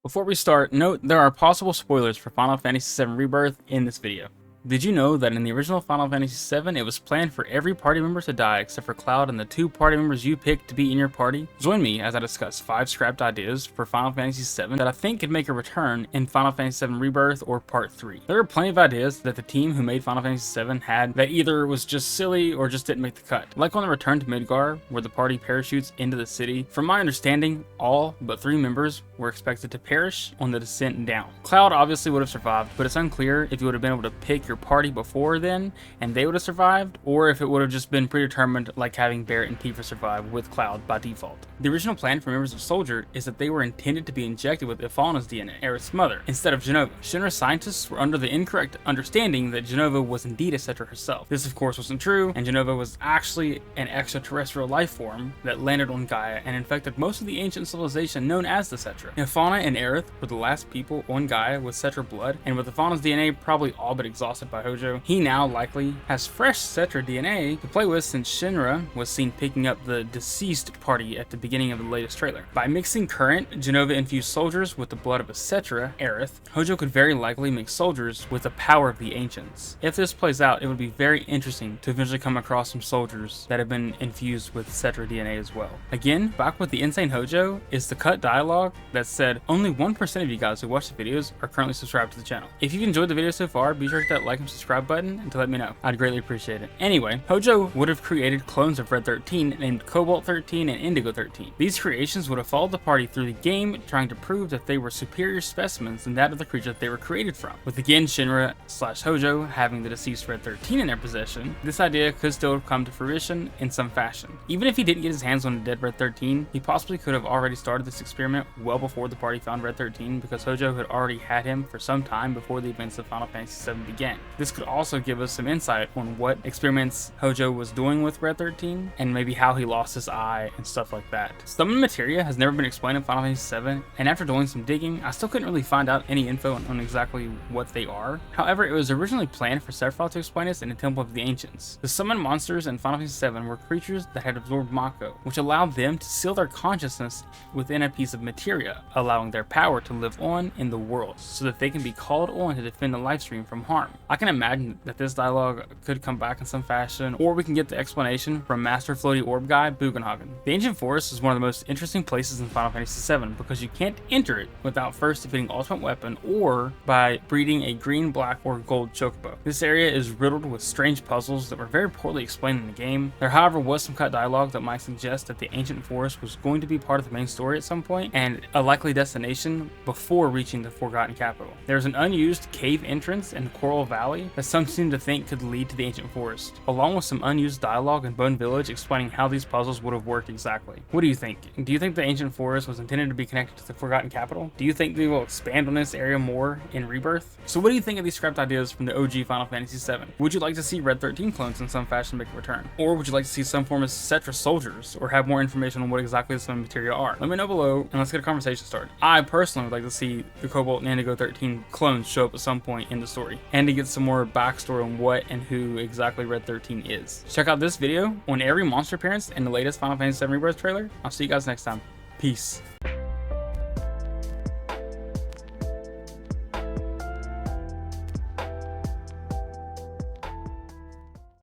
Before we start, note there are possible spoilers for Final Fantasy VII Rebirth in this video. Did you know that in the original Final Fantasy VII, it was planned for every party member to die except for Cloud and the 2 party members you picked to be in your party? Join me as I discuss 5 scrapped ideas for Final Fantasy VII that I think could make a return in Final Fantasy VII Rebirth or Part 3. There are plenty of ideas that the team who made Final Fantasy VII had that either was just silly or just didn't make the cut. Like on the return to Midgar, where the party parachutes into the city. From my understanding, all but 3 members were expected to perish on the descent down. Cloud obviously would have survived, but it's unclear if you would have been able to pick your party before then and they would have survived, or if it would have just been predetermined, like having Barret and Tifa survive with Cloud by default. The original plan for members of Soldier is that they were intended to be injected with Ifalna's DNA, Aerith's mother, instead of Jenova. Shinra scientists were under the incorrect understanding that Jenova was indeed Cetra herself. This of course wasn't true, and Jenova was actually an extraterrestrial life form that landed on Gaia and infected most of the ancient civilization known as the Cetra. Ifalna and Aerith were the last people on Gaia with Cetra blood, and with Ifalna's DNA probably all but exhausted by Hojo, he now likely has fresh Cetra DNA to play with, since Shinra was seen picking up the deceased party at the beginning of the latest trailer. By mixing current Jenova-infused soldiers with the blood of a Cetra, Aerith, Hojo could very likely make soldiers with the power of the ancients. If this plays out, it would be very interesting to eventually come across some soldiers that have been infused with Cetra DNA as well. Again, back with the insane Hojo is the cut dialogue that said only 1% of you guys who watch the videos are currently subscribed to the channel. If you've enjoyed the video so far, be sure to hit that like and subscribe button and to let me know. I'd greatly appreciate it. Anyway, Hojo would have created clones of Red 13 named Cobalt 13 and Indigo 13. These creations would have followed the party through the game, trying to prove that they were superior specimens than that of the creature that they were created from. With again Shinra / Hojo having the deceased Red 13 in their possession, this idea could still come to fruition in some fashion. Even if he didn't get his hands on a dead Red 13, he possibly could have already started this experiment well before the party found Red 13, because Hojo had already had him for some time before the events of Final Fantasy VII began. This could also give us some insight on what experiments Hojo was doing with Red 13 and maybe how he lost his eye and stuff like that. Summon Materia has never been explained in Final Fantasy VII, and after doing some digging, I still couldn't really find out any info on exactly what they are. However, it was originally planned for Sephiroth to explain this in the Temple of the Ancients. The summoned monsters in Final Fantasy VII were creatures that had absorbed Mako, which allowed them to seal their consciousness within a piece of materia, allowing their power to live on in the world, so that they can be called on to defend the lifestream from harm. I can imagine that this dialogue could come back in some fashion, or we can get the explanation from Master Floaty Orb guy Bugenhagen. The Ancient Forest is one of the most interesting places in Final Fantasy VII because you can't enter it without first defeating Ultimate Weapon or by breeding a green, black, or gold chocobo. This area is riddled with strange puzzles that were very poorly explained in the game. There however was some cut dialogue that might suggest that the Ancient Forest was going to be part of the main story at some point and a likely destination before reaching the Forgotten Capital. There's an unused cave entrance in Coral Valley that some seem to think could lead to the Ancient Forest, along with some unused dialogue in Bone Village explaining how these puzzles would have worked exactly. What do you think? Do you think the Ancient Forest was intended to be connected to the Forgotten Capital? Do you think they will expand on this area more in Rebirth? So what do you think of these scrapped ideas from the OG Final Fantasy VII? Would you like to see Red 13 clones in some fashion make a return? Or would you like to see some form of Cetra soldiers, or have more information on what exactly the summon materia are? Let me know below and let's get a conversation started. I personally would like to see the Cobalt and Indigo 13 clones show up at some point in the story, and to get some more backstory on what and who exactly Red 13 is. Check out this video on every monster appearance in the latest Final Fantasy VII Rebirth trailer. I'll see you guys next time. Peace.